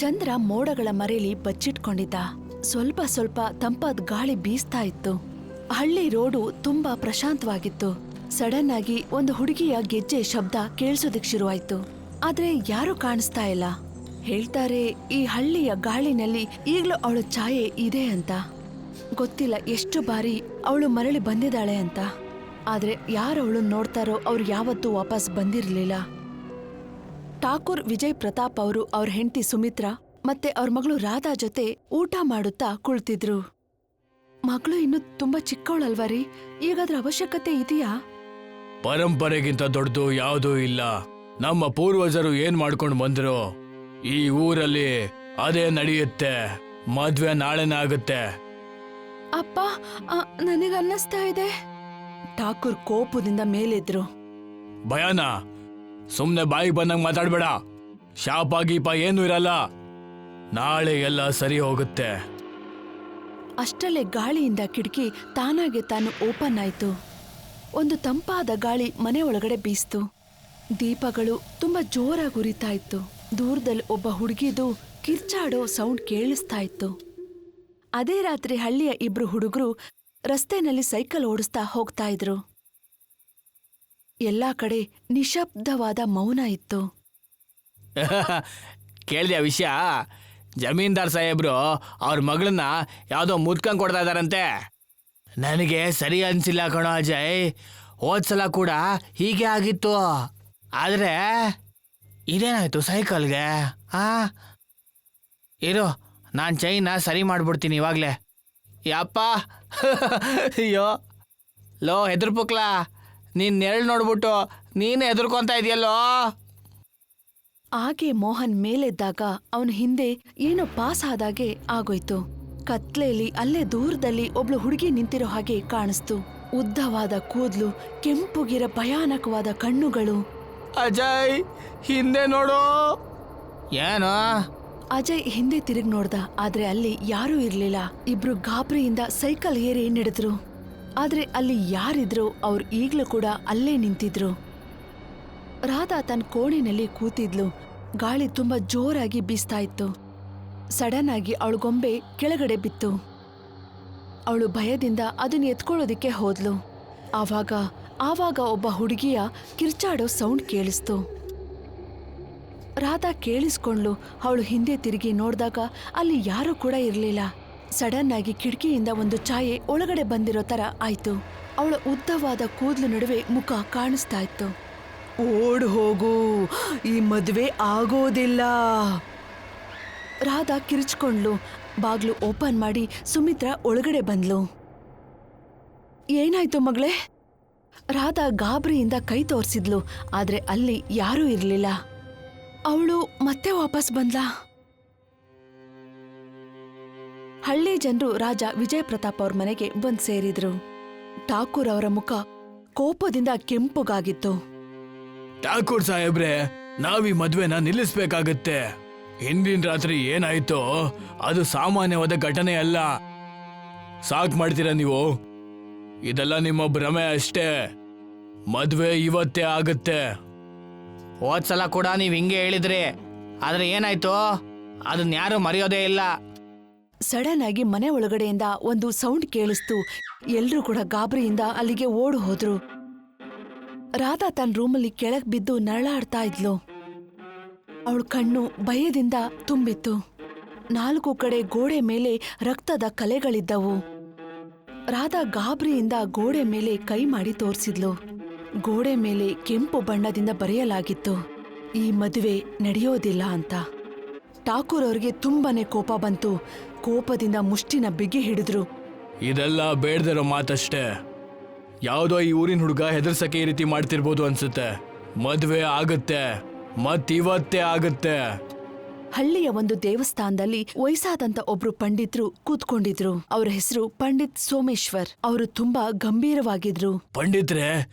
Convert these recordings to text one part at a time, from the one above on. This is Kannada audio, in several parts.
ಚಂದ್ರ ಮೋಡಗಳ ಮರೆಯಲ್ಲಿ ಬಚ್ಚಿಟ್ಕೊಂಡಿದ್ದ. ಸ್ವಲ್ಪ ಸ್ವಲ್ಪ ತಂಪಾದ ಗಾಳಿ ಬೀಸ್ತಾ ಇತ್ತು. ಹಳ್ಳಿ ರೋಡು ತುಂಬಾ ಪ್ರಶಾಂತವಾಗಿತ್ತು. ಸಡನ್ ಆಗಿ ಒಂದು ಹುಡುಗಿಯ ಗೆಜ್ಜೆ ಶಬ್ದ ಕೇಳಿಸೋದಿಕ್ ಶುರುವಾಯ್ತು. ಆದ್ರೆ ಯಾರು ಕಾಣಿಸ್ತಾ ಇಲ್ಲ. ಹೇಳ್ತಾರೆ ಈ ಹಳ್ಳಿಯ ಗಾಳಿನಲ್ಲಿ ಈಗ್ಲೂ ಅವಳ ಛಾಯೆ ಇದೆ ಅಂತ. ಗೊತ್ತಿಲ್ಲ ಎಷ್ಟು ಬಾರಿ ಅವಳು ಮರಳಿ ಬಂದಿದ್ದಾಳೆ ಅಂತ. ಆದ್ರೆ ಯಾರವಳು ನೋಡ್ತಾರೋ ಅವ್ರು ಯಾವತ್ತೂ ವಾಪಸ್ ಬಂದಿರ್ಲಿಲ್ಲ. ಠಾಕೂರ್ ವಿಜಯ್ ಪ್ರತಾಪ್ ಅವರು ಅವ್ರ ಹೆಂಡತಿ ಸುಮಿತ್ರಾ ಮತ್ತೆ ಅವ್ರ ಮಗಳು ರಾಧಾ ಜೊತೆ ಊಟ ಮಾಡುತ್ತಾ ಕುಳಿತಿದ್ರು. ಮಗಳು ಇನ್ನು ತುಂಬಾ ಚಿಕ್ಕವಳಲ್ವರಿ, ಈಗಾದ್ರ ಅವಶ್ಯಕತೆ ಇದೆಯಾ? ಪರಂಪರೆಗಿಂತ ದೊಡ್ಡದು ಯಾವುದೂ ಇಲ್ಲ. ನಮ್ಮ ಪೂರ್ವಜರು ಏನ್ ಮಾಡ್ಕೊಂಡು ಬಂದ್ರು ಈ ಊರಲ್ಲಿ ಅದೇ ನಡೆಯುತ್ತೆ. ಮದ್ವೆ ನಾಳೆನೇ ಆಗುತ್ತೆ. ಅಪ್ಪ, ನನಗನ್ನಿಸ್ತಾ ಇದೆ. ಠಾಕೂರ್ ಕೋಪದಿಂದ ಮೇಲೆದ್ರು. ಭಯಾನ, ಸುಮ್ನೆ ಬಾಯಿಗೆ ಬಂದಂಗ್ ಮಾತಾಡ್ಬೇಡ. ಶಾಪ ಗೀಪ ಏನೂ ಇರಲ್ಲ. ನಾಳೆ ಎಲ್ಲ ಸರಿ ಹೋಗುತ್ತೆ. ಅಷ್ಟರಲ್ಲೇ ಗಾಳಿಯಿಂದ ಕಿಟಕಿ ತಾನಾಗೆ ತಾನು ಓಪನ್ ಆಯ್ತು. ಒಂದು ತಂಪಾದ ಗಾಳಿ ಮನೆ ಒಳಗಡೆ ಬೀಸ್ತು. ದೀಪಗಳು ತುಂಬಾ ಜೋರಾಗಿ ಉರಿತಾ ಇತ್ತು. ದೂರದಲ್ಲಿ ಒಬ್ಬ ಹುಡುಗಿದು ಕಿರ್ಚಾಡೋ ಸೌಂಡ್ ಕೇಳಿಸ್ತಾ ಇತ್ತು. ಅದೇ ರಾತ್ರಿ ಹಳ್ಳಿಯ ಇಬ್ರು ಹುಡುಗರು ರಸ್ತೆನಲ್ಲಿ ಸೈಕಲ್ ಓಡಿಸ್ತಾ ಹೋಗ್ತಾ ಇದ್ರು. ಎಲ್ಲಾ ಕಡೆ ನಿಶಬ್ದವಾದ ಮೌನ ಇತ್ತು. ಕೇಳಿದೆ ವಿಷಯ? ಜಮೀನ್ದಾರ್ ಸಾಹೇಬ್ರು ಅವ್ರ ಮಗಳನ್ನ ಯಾವುದೋ ಮುದ್ಕಂಗ್ ಕೊಡ್ತಾ ಇದಾರಂತೆ. ನನಗೆ ಸರಿ ಅನ್ಸಿಲ್ಲ ಕಣೋ ಅಜಯ್. ಹೋದ್ಸಲ ಕೂಡ ಹೀಗೆ ಆಗಿತ್ತು. ಆದ್ರೆ ಇದೇನಾಯ್ತು ಸೈಕಲ್ಗೆ? ಇರು, ನಾನು ಚೈನ ಸರಿ ಮಾಡ್ಬಿಡ್ತೀನಿ ಇವಾಗ್ಲೇ. ಯಪ್ಪ, ಅಯ್ಯೋ ಲೋ ಹೆದರ್ಪುಕ್ಲಾ, ನೀನ್ ನೆರಳು ನೋಡ್ಬಿಟ್ಟು ನೀನೇ ಹೆದರ್ಕೊಂತ ಇದೆಯಲ್ಲೋ. ಆಗೆ ಮೋಹನ್ ಮೇಲೆದ್ದಾಗ ಅವನ ಹಿಂದೆ ಏನೋ ಪಾಸ್ ಆದಾಗೆ ಆಗೋಯ್ತು. ಕತ್ಲೆಯಲ್ಲಿ ಅಲ್ಲೇ ದೂರದಲ್ಲಿ ಒಬ್ಳು ಹುಡುಗಿ ನಿಂತಿರೋ ಹಾಗೆ ಕಾಣಿಸ್ತು. ಉದ್ದವಾದ ಕೂದ್ಲು, ಕೆಂಪುಗಿರ ಭಯಾನಕವಾದ ಕಣ್ಣುಗಳು. ಅಜಯ್, ಹಿಂದೆ ನೋಡು. ಏನೋ? ಅಜಯ್ ಹಿಂದೆ ತಿರುಗಿ ನೋಡ್ದ. ಆದ್ರೆ ಅಲ್ಲಿ ಯಾರೂ ಇರ್ಲಿಲ್ಲ. ಇಬ್ರು ಗಾಬರಿಯಿಂದ ಸೈಕಲ್ ಏರಿ ನಡೆದ್ರು. ಆದ್ರೆ ಅಲ್ಲಿ ಯಾರಿದ್ರು ಅವ್ರು ಈಗ್ಲೂ ಕೂಡ ಅಲ್ಲೇ ನಿಂತಿದ್ರು. ರಾಧಾ ತನ್ನ ಕೋಣೆನಲ್ಲಿ ಕೂತಿದ್ಲು. ಗಾಳಿ ತುಂಬಾ ಜೋರಾಗಿ ಬೀಸ್ತಾ ಇತ್ತು. ಸಡನ್ ಆಗಿ ಅವಳ ಗೊಂಬೆ ಕೆಳಗಡೆ ಬಿತ್ತು. ಅವಳು ಭಯದಿಂದ ಅದನ್ನ ಎತ್ಕೊಳ್ಳೋದಿಕ್ಕೆ ಹೋದ್ಲು. ಆವಾಗ ಒಬ್ಬ ಹುಡುಗಿಯ ಕಿರ್ಚಾಡೋ ಸೌಂಡ್ ಕೇಳಿಸ್ತು. ರಾಧಾ ಕೇಳಿಸ್ಕೊಂಡ್ಲು. ಅವಳು ಹಿಂದೆ ತಿರುಗಿ ನೋಡ್ದಾಗ ಅಲ್ಲಿ ಯಾರೂ ಕೂಡ ಇರ್ಲಿಲ್ಲ. ಸಡನ್ ಆಗಿ ಕಿಟಕಿಯಿಂದ ಒಂದು ಛಾಯೆ ಒಳಗಡೆ ಬಂದಿರೋ ತರ ಆಯ್ತು. ಅವಳ ಉದ್ದವಾದ ಕೂದಲು ನಡುವೆ ಮುಖ ಕಾಣಿಸ್ತಾ ಇತ್ತು. ಓಡ್ ಹೋಗು, ಈ ಮದುವೆ ಆಗೋದಿಲ್ಲ. ರಾಧಾ ಕಿರ್ಚ್ಕೊಂಡ್ಲು. ಬಾಗ್ಲು ಓಪನ್ ಮಾಡಿ ಸುಮಿತ್ರಾ ಒಳಗಡೆ ಬಂದ್ಲು. ಏನಾಯ್ತು ಮಗಳೇ? ರಾಧಾ ಗಾಬರಿಯಿಂದ ಕೈ ತೋರ್ಸಿದ್ಲು. ಆದ್ರೆ ಅಲ್ಲಿ ಯಾರೂ ಇರ್ಲಿಲ್ಲ. ಅವಳು ಮತ್ತೆ ವಾಪಸ್ ಬಂದ್ಲಾ? ಹಳ್ಳಿ ಜನರು ರಾಜ ವಿಜಯ್ ಪ್ರತಾಪ್ ಅವ್ರ ಮನೆಗೆ ಬಂದ್ ಸೇರಿದ್ರು. ಠಾಕೂರ್ ಅವರ ಮುಖ ಕೋಪದಿಂದ ಕೆಂಪುಗಾಗಿತ್ತು. ಠಾಕೂರ್ ಸಾಹೇಬ್ರೆ, ನಾವೀ ಮದ್ವೆನ ನಿಲ್ಲಿಸ್ಬೇಕಾಗತ್ತೆ. ಹಿಂದಿನ ರಾತ್ರಿ ಏನಾಯ್ತೋ ಅದು ಸಾಮಾನ್ಯವಾದ ಘಟನೆ ಅಲ್ಲ. ಸಾಕ್ ಮಾಡ್ತೀರಾ ನೀವು? ಇದೆಲ್ಲ ನಿಮ್ಮ ಭ್ರಮೆ ಅಷ್ಟೇ. ಮದ್ವೆ ಇವತ್ತೇ ಆಗುತ್ತೆ. ಹೋದ್ಸಲ ಕೂಡ ನೀವ್ ಹಿಂಗೆ ಹೇಳಿದ್ರಿ. ಆದ್ರೆ ಏನಾಯ್ತು ಅದನ್ನ ಯಾರು ಮರೆಯೋದೇ ಇಲ್ಲ. ಸಡನ್ ಆಗಿ ಮನೆ ಒಳಗಡೆಯಿಂದ ಒಂದು ಸೌಂಡ್ ಕೇಳಿಸ್ತು. ಎಲ್ರೂ ಕೂಡ ಗಾಬರಿಯಿಂದ ಅಲ್ಲಿಗೆ ಓಡು ಹೋದ್ರು. ರಾಧಾ ತನ್ನ ರೂಮಲ್ಲಿ ಕೆಳಗ್ ಬಿದ್ದು ನರಳಾಡ್ತಾ ಇದ್ಲು. ಅವಳ ಕಣ್ಣು ಭಯದಿಂದ ತುಂಬಿತ್ತು. 4 ಕಡೆ ಗೋಡೆ ಮೇಲೆ ರಕ್ತದ ಕಲೆಗಳಿದ್ದವು. ರಾಧಾ ಗಾಬರಿಯಿಂದ ಗೋಡೆ ಮೇಲೆ ಕೈ ಮಾಡಿ ತೋರಿಸಿದ್ಲು. ಗೋಡೆ ಮೇಲೆ ಕೆಂಪು ಬಣ್ಣದಿಂದ ಬರೆಯಲಾಗಿತ್ತು, ಈ ಮದುವೆ ನಡೆಯೋದಿಲ್ಲ ಅಂತ. ಠಾಕೂರ್ ಅವ್ರಿಗೆ ತುಂಬಾನೇ ಕೋಪ ಬಂತು. ಕೋಪದಿಂದ ಮುಷ್ಟಿನ ಬಿಗಿ ಹಿಡಿದ್ರು. ಇದೆಲ್ಲ ಬೇಡ್ದಿರೋ ಮಾತಷ್ಟೇ. ಯಾವುದೋ ಈ ಊರಿನ ಹುಡುಗ ಹೆದರ್ಸಕ್ಕೆ ಈ ರೀತಿ ಮಾಡ್ತಿರ್ಬೋದು ಅನ್ಸುತ್ತೆ. ಮದ್ವೆ ಆಗುತ್ತೆ, ಮತ್ತಿವತ್ತೇ ಆಗುತ್ತೆ. ಹಳ್ಳಿಯ ಒಂದು ದೇವಸ್ಥಾನದಲ್ಲಿ ವಯಸ್ಸಾದಂತ ಒಬ್ರು ಪಂಡಿತ್ರು ಕೂತ್ಕೊಂಡಿದ್ರು. ಅವ್ರ ಹೆಸರು ಪಂಡಿತ್ ಸೋಮೇಶ್ವರ್. ಅವರು ತುಂಬಾ ಗಂಭೀರವಾಗಿದ್ರು. ಪಂಡಿತ್ರೆ,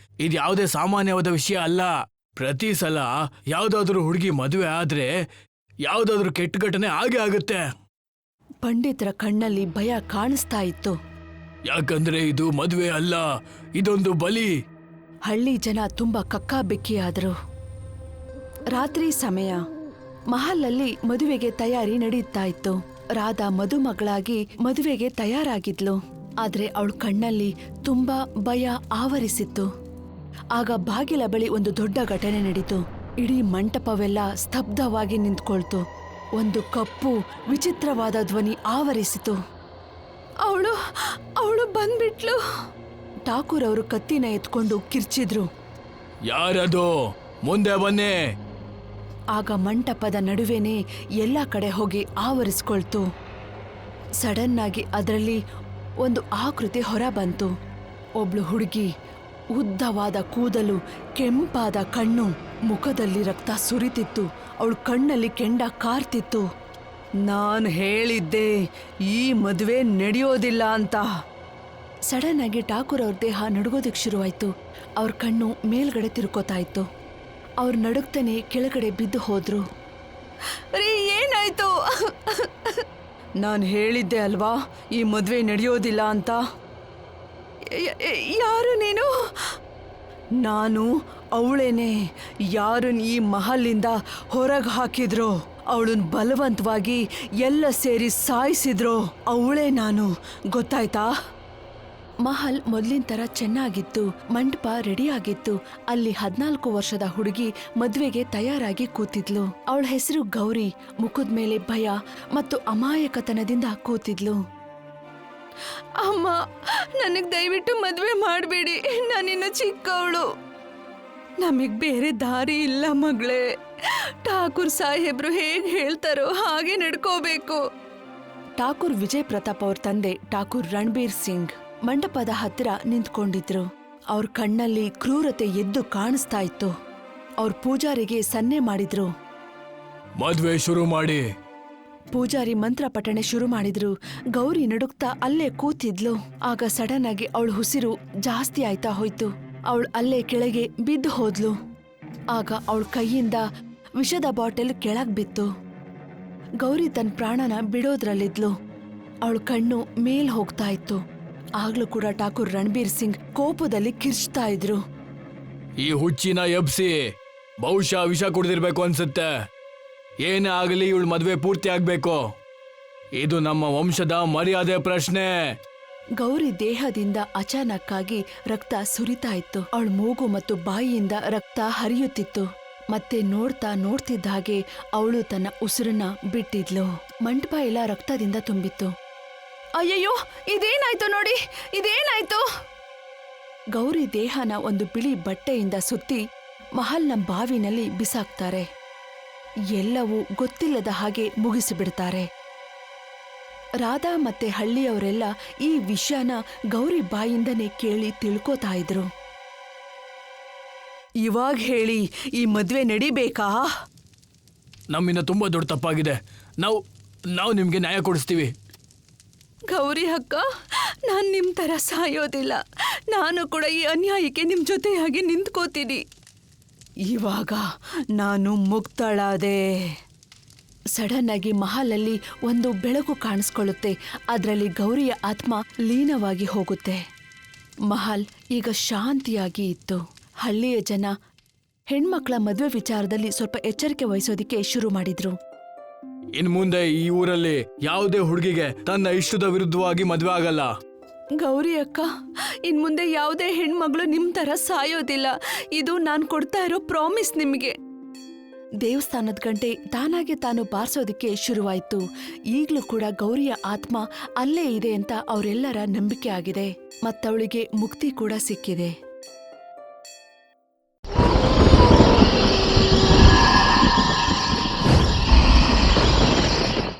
ಇದು ಯಾವುದೇ ಸಾಮಾನ್ಯವಾದ ವಿಷಯ ಅಲ್ಲ. ಪ್ರತಿ ಸಲ ಯಾವ್ದಾದ್ರು ಹುಡುಗಿ ಮದುವೆ ಆದ್ರೆ ಯಾವ್ದಾದ್ರು ಕೆಟ್ಟ ಘಟನೆ ಆಗೇ ಆಗುತ್ತೆ. ಪಂಡಿತರ ಕಣ್ಣಲ್ಲಿ ಭಯ ಕಾಣಿಸ್ತಾ ಇತ್ತು. ಯಾಕಂದ್ರೆ ಇದು ಮದುವೆ ಅಲ್ಲ, ಇದೊಂದು ಬಲಿ. ಹಳ್ಳಿ ಜನ ತುಂಬಾ ಕಕ್ಕಾಬಿಕ್ಕಿಯಾದ್ರು. ರಾತ್ರಿ ಸಮಯ. ಮಹಲಲ್ಲಿ ಮದುವೆಗೆ ತಯಾರಿ ನಡೆಯುತ್ತಾ ಇತ್ತು. ರಾಧಾ ಮದುಮಗಳಾಗಿ ಮದುವೆಗೆ ತಯಾರಾಗಿದ್ಲು. ಆದ್ರೆ ಅವಳ ಕಣ್ಣಲ್ಲಿ ತುಂಬಾ ಭಯ ಆವರಿಸಿತ್ತು. ಆಗ ಬಾಗಿಲ ಬಳಿ ಒಂದು ದೊಡ್ಡ ಘಟನೆ ನಡೀತು. ಇಡೀ ಮಂಟಪವೆಲ್ಲ ಸ್ತಬ್ಧವಾಗಿ ನಿಂತ್ಕೊಳ್ತು. ಒಂದು ಕಪ್ಪು ವಿಚಿತ್ರವಾದ ಧ್ವನಿ ಆವರಿಸಿತು. ಅವಳು ಬಂದ್ಬಿಟ್ಲು. ಠಾಕೂರ್ ಅವರು ಕತ್ತಿನ ಎತ್ಕೊಂಡು ಕಿರ್ಚಿದ್ರು. ಯಾರದು? ಮುಂದೆ ಬನ್ನಿ. ಆಗ ಮಂಟಪದ ನಡುವೆನೇ ಎಲ್ಲ ಕಡೆ ಹೋಗಿ ಆವರಿಸ್ಕೊಳ್ತು. ಸಡನ್ ಆಗಿ ಅದರಲ್ಲಿ ಒಂದು ಆಕೃತಿ ಹೊರ ಬಂತು. ಒಬ್ಳು ಹುಡುಗಿ, ಉದ್ದವಾದ ಕೂದಲು, ಕೆಂಪಾದ ಕಣ್ಣು, ಮುಖದಲ್ಲಿ ರಕ್ತ ಸುರಿತಿತ್ತು. ಅವಳ ಕಣ್ಣಲ್ಲಿ ಕೆಂಡ ಕಾರ್ತಿತ್ತು. ನಾನು ಹೇಳಿದ್ದೆ ಈ ಮದುವೆ ನಡೆಯೋದಿಲ್ಲ ಅಂತ. ಸಡನ್ ಆಗಿ ಠಾಕೂರ್ ಅವ್ರ ದೇಹ ನಡುಗೋದಕ್ಕೆ ಶುರುವಾಯ್ತು. ಅವ್ರ ಕಣ್ಣು ಮೇಲ್ಗಡೆ ತಿರ್ಕೋತಾ ಇತ್ತು. ಅವ್ರು ನಡುಗ್ತಾನೆ ಕೆಳಗಡೆ ಬಿದ್ದು ಹೋದ್ರು. ರೀ, ಏನಾಯ್ತು? ನಾನು ಹೇಳಿದ್ದೆ ಅಲ್ವಾ ಈ ಮದುವೆ ನಡೆಯೋದಿಲ್ಲ ಅಂತ. ಯಾರು ನೀನು? ನಾನು ಅವಳೇನೆ. ಯಾರನ್ನ ಈ ಮಹಲಿಂದ ಹೊರಗೆ ಹಾಕಿದ್ರು, ಅವಳನ್ನ ಬಲವಂತವಾಗಿ ಎಲ್ಲ ಸೇರಿ ಸಾಯಿಸಿದ್ರು, ಅವಳೇ ನಾನು. ಗೊತ್ತಾಯ್ತಾ? ಮಹಲ್ ಮೊದ್ಲಿನ ತರ ಚೆನ್ನಾಗಿತ್ತು. ಮಂಟಪ ರೆಡಿ ಆಗಿತ್ತು. ಅಲ್ಲಿ 14 ವರ್ಷದ ಹುಡುಗಿ ಮದ್ವೆಗೆ ತಯಾರಾಗಿ ಕೂತಿದ್ಲು. ಅವಳ ಹೆಸರು ಗೌರಿ. ಮುಖದ ಮೇಲೆ ಭಯ ಮತ್ತು ಅಮಾಯಕತನದಿಂದ ಕೂತಿದ್ಲು. ಅಮ್ಮ, ನನಗ್ ದಯವಿಟ್ಟು ಮದ್ವೆ ಮಾಡಬೇಡಿ. ನಾನಿನ್ನು ಚಿಕ್ಕವಳು. ನಮಗ್ ಬೇರೆ ದಾರಿ ಇಲ್ಲ ಮಗಳೇ. ಠಾಕೂರ್ ಸಾಹೇಬ್ರು ಹೇಗ್ ಹೇಳ್ತಾರೋ ಹಾಗೆ ನಡ್ಕೋಬೇಕು. ಠಾಕೂರ್ ವಿಜಯ್ ಪ್ರತಾಪ್ ಅವ್ರ ತಂದೆ ಠಾಕೂರ್ ರಣಬೀರ್ ಸಿಂಗ್ ಮಂಟಪದ ಹತ್ತಿರ ನಿಂತ್ಕೊಂಡಿದ್ರು. ಅವ್ರ ಕಣ್ಣಲ್ಲಿ ಕ್ರೂರತೆ ಎದ್ದು ಕಾಣಿಸ್ತಾ ಇತ್ತು. ಅವ್ರ ಪೂಜಾರಿಗೆ ಸನ್ನೆ ಮಾಡಿದ್ರು. ಮದ್ವೆ ಶುರು ಮಾಡಿ. ಪೂಜಾರಿ ಮಂತ್ರ ಪಠಣೆ ಶುರು ಮಾಡಿದ್ರು. ಗೌರಿ ನಡುಕ್ತಾ ಅಲ್ಲೇ ಕೂತಿದ್ಲು. ಆಗ ಸಡನ್ ಆಗಿ ಅವಳ ಉಸಿರು ಜಾಸ್ತಿ ಆಯ್ತಾ ಹೋಯ್ತು. ಅವಳು ಅಲ್ಲೇ ಕೆಳಗೆ ಬಿದ್ದು ಹೋದ್ಲು. ಆಗ ಅವಳ ಕೈಯಿಂದ ವಿಷದ ಬಾಟಲ್ ಕೆಳಗ್ ಬಿತ್ತು. ಗೌರಿ ತನ್ನ ಪ್ರಾಣನ ಬಿಡೋದ್ರಲ್ಲಿದ್ಲು. ಅವಳ ಕಣ್ಣು ಮೇಲ್ ಹೋಗ್ತಾ ಇತ್ತು. ಆಗ್ಲೂ ಕೂಡ ಠಾಕೂರ್ ರಣಬೀರ್ ಸಿಂಗ್ ಕೋಪದಲ್ಲಿ ಕಿರ್ಚ್ತಾ ಇದ್ರು. ಈ ಹುಚ್ಚಿನ ಎಬ್ಸಿ. ಬಹುಶಃ ವಿಷ ಕುಡ್ದಿರ್ಬೇಕು ಅನ್ಸುತ್ತೆ. ಏನೇ ಆಗಲಿ ಇವಳು ಮದ್ವೆ ಪೂರ್ತಿ ಆಗ್ಬೇಕು. ಇದು ನಮ್ಮ ವಂಶದ ಮರ್ಯಾದೆ ಪ್ರಶ್ನೆ. ಗೌರಿ ದೇಹದಿಂದ ಅಚಾನಕ್ಕಾಗಿ ರಕ್ತ ಸುರಿತಾ ಇತ್ತು. ಅವಳ ಮೂಗು ಮತ್ತು ಬಾಯಿಯಿಂದ ರಕ್ತ ಹರಿಯುತ್ತಿತ್ತು. ಮತ್ತೆ ನೋಡ್ತಿದ್ದ ಹಾಗೆ ಅವಳು ತನ್ನ ಉಸಿರನ್ನ ಬಿಟ್ಟಿದ್ಲು. ಮಂಟಪ ಎಲ್ಲ ರಕ್ತದಿಂದ ತುಂಬಿತ್ತು. ಅಯ್ಯಯ್ಯೋ, ಇದೇನಾಯ್ತು ನೋಡಿ, ಇದೇನಾಯ್ತು? ಗೌರಿ ದೇಹನ ಒಂದು ಬಿಳಿ ಬಟ್ಟೆಯಿಂದ ಸುತ್ತಿ ಮಹಲ್ನ ಬಾವಿನಲ್ಲಿ ಬಿಸಾಕ್ತಾರೆ. ಎಲ್ಲವೂ ಗೊತ್ತಿಲ್ಲದ ಹಾಗೆ ಮುಗಿಸಿಬಿಡ್ತಾರೆ. ರಾಧಾ ಮತ್ತೆ ಹಳ್ಳಿಯವರೆಲ್ಲ ಈ ವಿಷಯನ ಗೌರಿ ಬಾಯಿಂದನೇ ಕೇಳಿ ತಿಳ್ಕೋತಾ ಇದ್ರು. ಇವಾಗ ಹೇಳಿ, ಈ ಮದ್ವೆ ನಡಿಬೇಕಾ? ನಮ್ಮಿಂದ ತುಂಬಾ ದೊಡ್ಡ ತಪ್ಪಾಗಿದೆ. ನಾವು ನಿಮ್ಗೆ ನ್ಯಾಯ ಕೊಡಿಸ್ತೀವಿ. ಗೌರಿ ಅಕ್ಕ, ನಾನ್ ನಿಮ್ ತರ ಸಾಯೋದಿಲ್ಲ. ನಾನು ಕೂಡ ಈ ಅನ್ಯಾಯಕ್ಕೆ ನಿಮ್ ಜೊತೆಯಾಗಿ ನಿಂತ್ಕೋತೀನಿ. ಇವಾಗ ನಾನು ಮುಕ್ತಳಾದೆ. ಸಡನ್ ಆಗಿ ಮಹಲಲ್ಲಿ ಒಂದು ಬೆಳಕು ಕಾಣಿಸ್ಕೊಳ್ಳುತ್ತೆ. ಅದರಲ್ಲಿ ಗೌರಿಯ ಆತ್ಮ ಲೀನವಾಗಿ ಹೋಗುತ್ತೆ. ಮಹಲ್ ಈಗ ಶಾಂತಿಯಾಗಿ ಇತ್ತು. ಹಳ್ಳಿಯ ಜನ ಹೆಣ್ಮಕ್ಳ ಮದುವೆ ವಿಚಾರದಲ್ಲಿ ಸ್ವಲ್ಪ ಎಚ್ಚರಿಕೆ ವಹಿಸೋದಿಕ್ಕೆ ಶುರು ಮಾಡಿದ್ರು. ಇನ್ ಮುಂದೆ ಈ ಊರಲ್ಲಿ ಯಾವುದೇ ಹುಡುಗಿಗೆ ತನ್ನ ಇಷ್ಟದ ವಿರುದ್ಧವಾಗಿ ಮದ್ವೆ ಆಗಲ್ಲ. ಗೌರಿ ಅಕ್ಕ, ಇನ್ ಮುಂದೆ ಯಾವುದೇ ಹೆಣ್ಮಗಳು ನಿಮ್ ತರ ಸಾಯೋದಿಲ್ಲ. ಇದು ನಾನ್ ಕೊಡ್ತಾ ಇರೋ ಪ್ರಾಮಿಸ್ ನಿಮ್ಗೆ. ದೇವಸ್ಥಾನದ ಗಂಟೆ ತಾನಾಗೆ ತಾನು ಬಾರಿಸೋದಿಕ್ಕೆ ಶುರುವಾಯ್ತು. ಈಗ್ಲೂ ಕೂಡ ಗೌರಿಯ ಆತ್ಮ ಅಲ್ಲೇ ಇದೆ ಅಂತ ಅವರೆಲ್ಲರ ನಂಬಿಕೆ ಆಗಿದೆ. ಮತ್ತವಳಿಗೆ ಮುಕ್ತಿ ಕೂಡ ಸಿಕ್ಕಿದೆ.